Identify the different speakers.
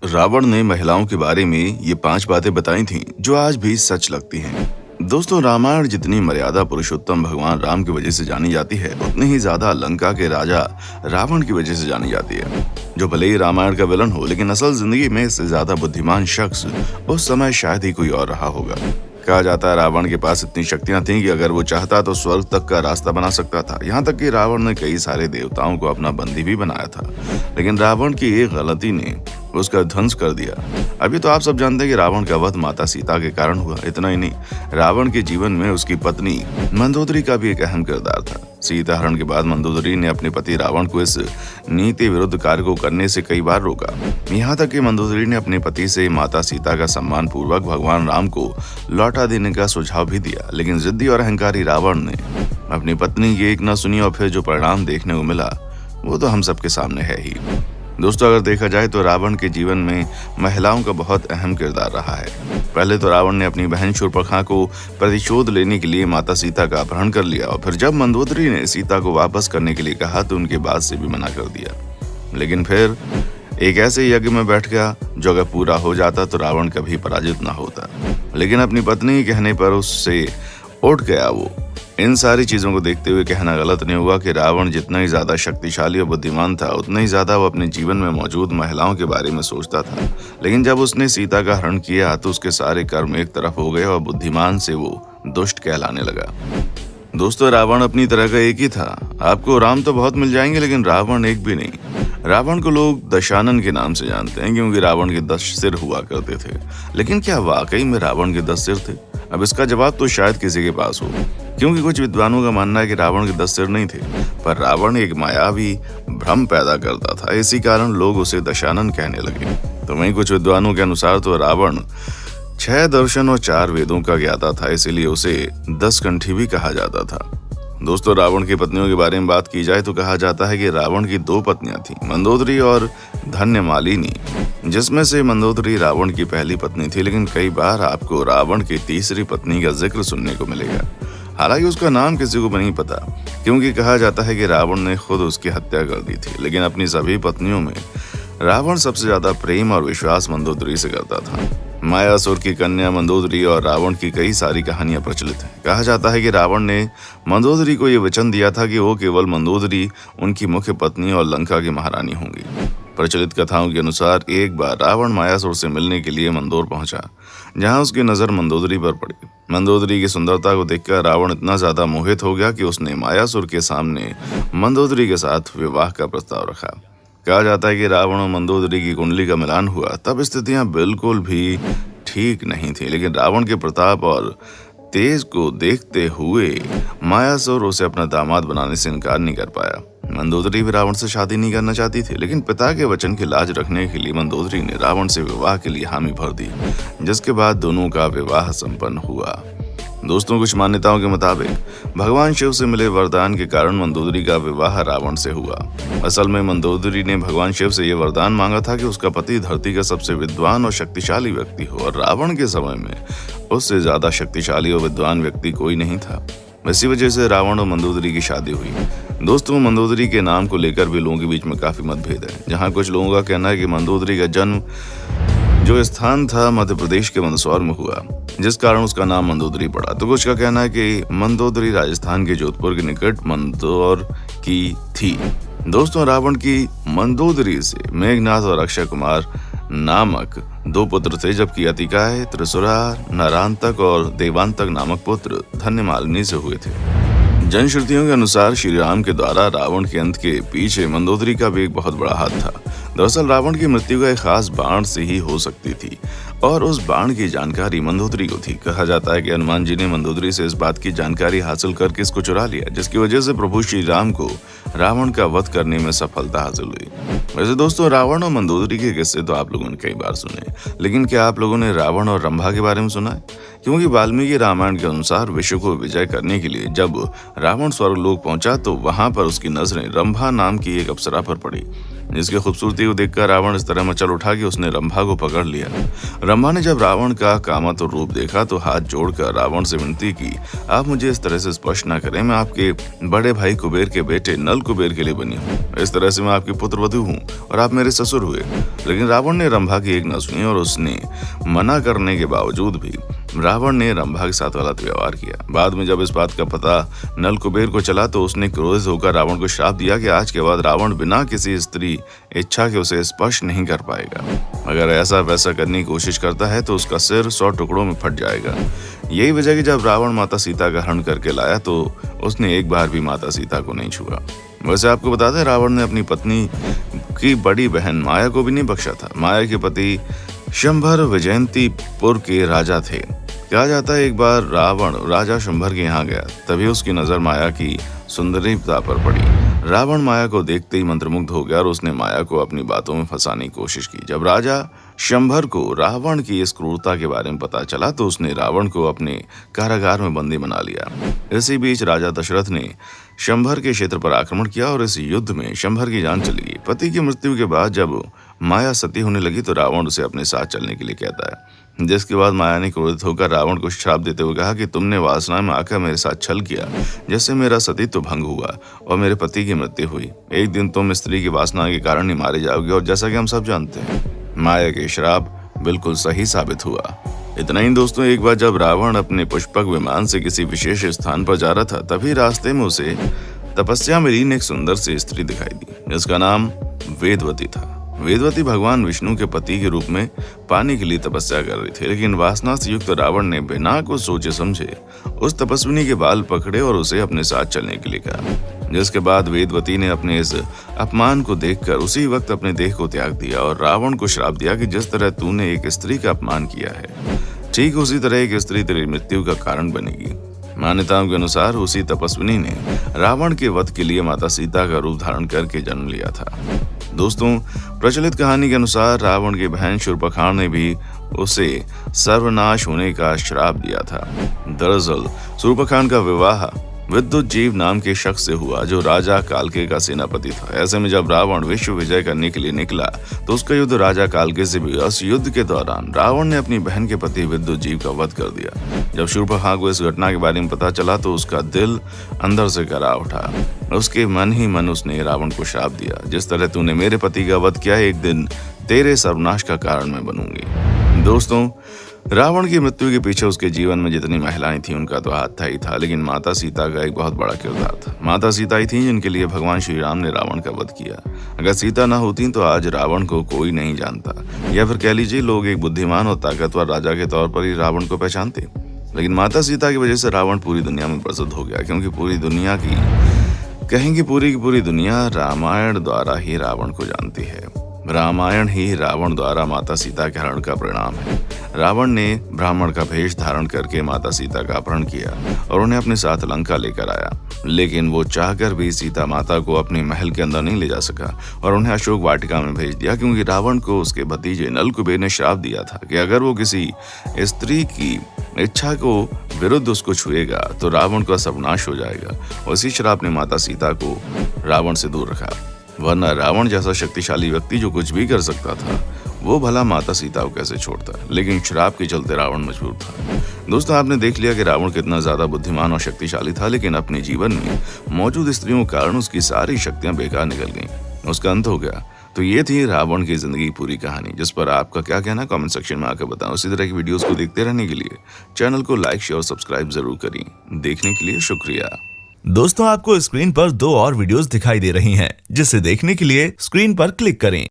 Speaker 1: रावण ने महिलाओं के बारे में ये 5 बातें बताई थीं जो आज भी सच लगती हैं। दोस्तों, रामायण जितनी मर्यादा पुरुषोत्तम भगवान राम की वजह से जानी जाती है, उतनी ही ज्यादा लंका के राजा रावण की वजह से जानी जाती है। जो भले ही रामायण का विलन हो, लेकिन असल जिंदगी में इससे ज्यादा बुद्धिमान शख्स उस समय शायद ही कोई और रहा होगा। कहा जाता है रावण के पास इतनी शक्तियां थीं कि अगर वो चाहता तो स्वर्ग तक का रास्ता बना सकता था। यहाँ तक कि रावण ने कई सारे देवताओं को अपना बंदी भी बनाया था, लेकिन रावण की एक गलती ने उसका ध्वंस कर दिया। अभी तो आप सब जानते हैं कि रावण का वध माता सीता के कारण हुआ। इतना ही नहीं, रावण के जीवन में उसकी पत्नी मंदोदरी का भी एक अहम किरदार था। सीता हरण के बाद मंदोदरी ने अपने पति रावण को इस नीति विरुद्ध कार्य को करने से कई बार रोका। यहाँ तक कि मंदोदरी ने अपने पति से माता सीता का सम्मान पूर्वक भगवान राम को लौटा देने का सुझाव भी दिया, लेकिन जिद्दी और अहंकारी रावण ने अपनी पत्नी की एक न सुनी और फिर जो परिणाम देखने को मिला वो तो हम सबके सामने है ही। दोस्तों, अगर देखा जाए तो रावण के जीवन में महिलाओं का बहुत अहम किरदार रहा है। पहले तो रावण ने अपनी बहन शूर्पणखा को प्रतिशोध लेने के लिए माता सीता का अपहरण कर लिया, और फिर जब मंदोदरी ने सीता को वापस करने के लिए कहा तो उनकी बात से भी मना कर दिया। लेकिन फिर एक ऐसे यज्ञ में बैठ गया जो अगर पूरा हो जाता तो रावण कभी पराजित ना होता, लेकिन अपनी पत्नी के कहने पर उससे उठ गया वो। इन सारी चीजों को देखते हुए कहना गलत नहीं हुआ कि रावण जितना ही ज्यादा शक्तिशाली और बुद्धिमान था, उतना ही ज्यादा वो अपने जीवन में मौजूद महिलाओं के बारे में सोचता था। लेकिन जब उसने सीता का हरण किया तो उसके सारे कर्म एक तरफ हो गए और बुद्धिमान से वो दुष्ट कहलाने लगा। दोस्तों, रावण अपनी तरह का एक ही था। आपको राम तो बहुत मिल जाएंगे, लेकिन रावण एक भी नहीं। रावण को लोग दशानन के नाम से जानते हैं क्योंकि रावण के 10 सिर हुआ करते थे। लेकिन क्या वाकई में रावण के 10 सिर थे? अब इसका जवाब तो शायद किसी के पास हो, क्योंकि कुछ विद्वानों का मानना है कि रावण के 10 सिर नहीं थे, पर रावण एक मायावी भ्रम पैदा करता था। इसी कारण लोग उसे दशानन कहने लगे। तो वहीं कुछ विद्वानों के अनुसार तो रावण 6 दर्शन और 4 वेदों का ज्ञाता था, इसीलिए उसे 10 कंठी भी कहा जाता था। दोस्तों, रावण की पत्नियों के बारे में बात की जाए तो कहा जाता है कि रावण की 2 पत्नियां थीं, मंदोदरी और धन्यमालिनी, जिसमें से मंदोदरी रावण की पहली पत्नी थी। लेकिन कई बार आपको रावण की तीसरी पत्नी का जिक्र सुनने को मिलेगा। हालांकि उसका नाम किसी को भी नहीं पता, क्योंकि कहा जाता है कि रावण ने खुद उसकी हत्या कर दी थी। लेकिन अपनी सभी पत्नियों में रावण सबसे ज्यादा प्रेम और विश्वास मंदोदरी से करता था। मायासुर की कन्या मंदोदरी और रावण की कई सारी कहानियां प्रचलित हैं। कहा जाता है कि रावण ने मंदोदरी को यह वचन दिया था कि वो केवल मंदोदरी उनकी मुख्य पत्नी और लंका की महारानी होंगी। प्रचलित कथाओं के अनुसार एक बार रावण मायासुर से मिलने के लिए मंदोर पहुंचा, जहां उसकी नजर मंदोदरी पर पड़ी। मंदोदरी की सुंदरता को देखकर रावण इतना ज्यादा मोहित हो गया कि उसने मायासुर के सामने मंदोदरी के साथ विवाह का प्रस्ताव रखा। कहा जाता है कि रावण और मंदोदरी की कुंडली का मिलान हुआ तब स्थितियां बिल्कुल भी ठीक नहीं थी, लेकिन रावण के प्रताप और तेज को देखते हुए मायासुर उसे अपना दामाद बनाने से इनकार नहीं कर पाया। मंदोदरी भी रावण से शादी नहीं करना चाहती थी, लेकिन पिता के वचन की लाज रखने के लिए मंदोदरी ने रावण से विवाह के लिए हामी भर दी, जिसके बाद दोनों का विवाह संपन्न हुआ। दोस्तों, कुछ मान्यताओं के मुताबिक भगवान शिव से मिले वरदान के कारण मंदोदरी का विवाह रावण से हुआ। असल में मंदोदरी ने भगवान शिव से यह वरदान मांगा था कि उसका पति धरती का सबसे विद्वान और शक्तिशाली व्यक्ति हो, और रावण के समय में उससे ज्यादा शक्तिशाली और विद्वान व्यक्ति कोई नहीं था। इसी वजह से रावण और मंदोदरी की शादी हुई। दोस्तों, मंदोदरी के नाम को लेकर भी लोगों के बीच में काफी मतभेद है। जहाँ कुछ लोगों का कहना है कि मंदोदरी का जन्म जो स्थान था मध्य प्रदेश के मंदसौर में हुआ, जिस कारण उसका नाम मंदोदरी पड़ा। तो कुछ का कहना है कि मंदोदरी राजस्थान के जोधपुर के निकट मंदसौर की थी। दोस्तों, रावण की मंदोदरी से मेघनाथ और अक्षय कुमार नामक 2 पुत्र थे, जबकि अतिकाय, त्रिशुरा, नरांतक और देवांतक नामक पुत्र धन्यमालिनी से हुए थे। जनश्रुतियों के अनुसार श्री राम के द्वारा रावण के अंत के पीछे मंदोदरी का भी एक बहुत बड़ा हाथ था। दरअसल रावण की मृत्यु का एक खास बाण से ही हो सकती थी, और उस बाण की जानकारी मंदोदरी को थी। कहा जाता है कि हनुमान जी ने मंदोदरी से इस बात की जानकारी हासिल करके इसको चुरा लिया, जिसकी वजह से प्रभु श्री राम को रावण का वध करने में सफलता हासिल हुई। वैसे दोस्तों, रावण और मंदोदरी के किस्से तो आप लोगों ने कई बार सुने, लेकिन क्या आप लोगों ने रावण और रंभा के बारे में सुना है? क्योंकि वाल्मीकि रामायण के अनुसार विश्व को विजय करने के लिए जब रावण स्वर्गलोक पहुंचा तो वहां पर उसकी नजरें रंभा नाम की एक अप्सरा पर पड़ी। जिसकी खूबसूरती को देखकर रावण इस तरह मचल उठा कि उसने रंभा को पकड़ लिया। रंभा ने जब रावण का कामातुर रूप देखा तो हाथ जोड़कर रावण से विनती की, आप मुझे इस तरह से स्पर्श न करें, मैं आपके बड़े भाई कुबेर के बेटे नल कुबेर के लिए बनी हूँ। इस तरह से मैं आपकी पुत्रवधू हूँ और आप मेरे ससुर हुए। लेकिन रावण ने रंभा की एक न सुनी और उसने मना करने के बावजूद भी रावण ने रंभा के साथ गलत व्यवहार किया। बाद में जब इस बात का पता नल कुबेर को चला तो उसने क्रोधित होकर रावण को श्राप दिया कि आज के बाद रावण बिना किसी स्त्री इच्छा के उसे स्पर्श नहीं कर पाएगा। अगर ऐसा वैसा करने की कोशिश करता है तो उसका सिर 100 टुकड़ों में फट जाएगा। यही वजह कि जब रावण माता सीता का हरण करके लाया तो उसने एक बार भी माता सीता को नहीं छुआ। वैसे आपको बता दें, रावण ने अपनी पत्नी की बड़ी बहन माया को भी नहीं बख्शा था। माया के पति शंभर विजयंतीपुर के राजा थे। कहा जाता है एक बार रावण राजा शंभर के यहाँ गया, तभी उसकी नजर माया की सुंदरता पर पड़ी। रावण माया को देखते ही मंत्रमुग्ध हो गया और उसने माया को अपनी बातों में फंसाने की कोशिश की। जब राजा शंभर को रावण की इस क्रूरता के बारे में पता चला तो उसने रावण को अपने कारागार में बंदी बना लिया। इसी बीच राजा दशरथ ने शंभर के क्षेत्र पर आक्रमण किया और इस युद्ध में शंभर की जान चली गई। पति की मृत्यु के बाद जब माया सती होने लगी तो रावण उसे अपने साथ चलने के लिए कहता है, जिसके बाद माया ने क्रोधित होकर रावण को श्राप देते हुए कहा कि तुमने वासना में आकर मेरे साथ छल किया, जिससे मेरा सतीत्व भंग हुआ और मेरे पति की मृत्यु हुई। एक दिन तुम स्त्री की वासना के कारण ही मारे जाओगे और जैसा कि हम सब जानते हैं माया के श्राप बिल्कुल सही साबित हुआ। इतना ही दोस्तों, एक बार जब रावण अपने पुष्पक विमान से किसी विशेष स्थान पर जा रहा था तभी रास्ते में उसे तपस्या में लीन एक सुंदर सी स्त्री दिखाई दी, जिसका नाम वेदवती था। वेदवती भगवान विष्णु के पति के रूप में पाने के लिए तपस्या कर रही थी, लेकिन वासना से युक्त रावण ने बिना कुछ सोचे समझे उस तपस्विनी के बाल पकड़े और उसे अपने साथ चलने के लिए कहा। जिसके बाद वेदवती ने अपने इस अपमान को देखकर उसी वक्त अपने देह को त्याग दिया और रावण को श्राप दिया कि जिस तरह तूने एक स्त्री का अपमान किया है, ठीक उसी तरह एक स्त्री तेरी मृत्यु का कारण बनेगी। मान्यताओं के अनुसार उसी तपस्विनी ने रावण के वध के लिए माता सीता का रूप धारण करके जन्म लिया था। दोस्तों, प्रचलित कहानी के अनुसार रावण की बहन शूर्पणखा ने भी उसे सर्वनाश होने का श्राप दिया था। दरअसल शूर्पणखा का विवाह विद्युत जीव नाम के शख्स से हुआ जो राजा कालके का सेनापति था। ऐसे में जब रावण विश्व विजय करने के लिए निकला तो उसका युद्ध राजा कालके से भी। उस युद्ध के दौरान रावण ने अपनी बहन के पति विद्युत जीव का वध कर दिया। जब शूर्पणखा को इस घटना के बारे में पता चला तो उसका दिल अंदर से करा उठा। उसके मन ही मन उसने रावण को श्राप दिया, जिस तरह तूने मेरे पति का वध किया, एक दिन तेरे सर्वनाश का कारण मैं बनूंगी। दोस्तों, रावण की मृत्यु के पीछे उसके जीवन में जितनी महिलाएं थीं उनका तो हाथ था ही था, लेकिन माता सीता का एक बहुत बड़ा किरदार था। माता सीता ही थी जिनके लिए भगवान श्री राम ने रावण का वध किया। अगर सीता ना होती तो आज रावण को कोई नहीं जानता, या फिर कह लीजिए लोग एक बुद्धिमान और ताकतवर राजा के तौर पर ही रावण को पहचानते। लेकिन माता सीता की वजह से रावण पूरी दुनिया में प्रसिद्ध हो गया, क्योंकि पूरी दुनिया की पूरी दुनिया रामायण द्वारा ही रावण को जानती है। रामायण ही रावण द्वारा माता सीता के हरण का परिणाम है। रावण ने ब्राह्मण का भेष धारण करके माता सीता का अपहरण किया और उन्हें अपने साथ लंका लेकर आया, लेकिन वो चाहकर भी सीता माता को अपने महल के अंदर नहीं ले जा सका और उन्हें अशोक वाटिका में भेज दिया, क्योंकि रावण को उसके भतीजे नल कुबेर ने श्राप दिया था कि अगर वो किसी स्त्री की इच्छा को विरुद्ध उसको छुएगा तो रावण का सर्वनाश हो जाएगा। उसी श्राप ने माता सीता को रावण से दूर रखा, वरना रावण जैसा शक्तिशाली व्यक्ति जो कुछ भी कर सकता था वो भला माता सीता को कैसे छोड़ता, लेकिन श्राप के चलते रावण मजबूर था। दोस्तों, आपने देख लिया कि रावण कितना ज्यादा बुद्धिमान और शक्तिशाली था, लेकिन अपने जीवन में मौजूद स्त्रियों के कारण उसकी सारी शक्तियां बेकार निकल गईं, उसका अंत हो गया। तो ये थी रावण की जिंदगी की पूरी कहानी, जिस पर आपका क्या कहना कमेंट सेक्शन में आकर बताओ। इसी तरह की वीडियोस को देखते रहने के लिए चैनल को लाइक शेयर और सब्सक्राइब जरूर करें। देखने के लिए शुक्रिया।
Speaker 2: दोस्तों, आपको स्क्रीन पर 2 और वीडियोस दिखाई दे रही हैं, जिसे देखने के लिए स्क्रीन पर क्लिक करें।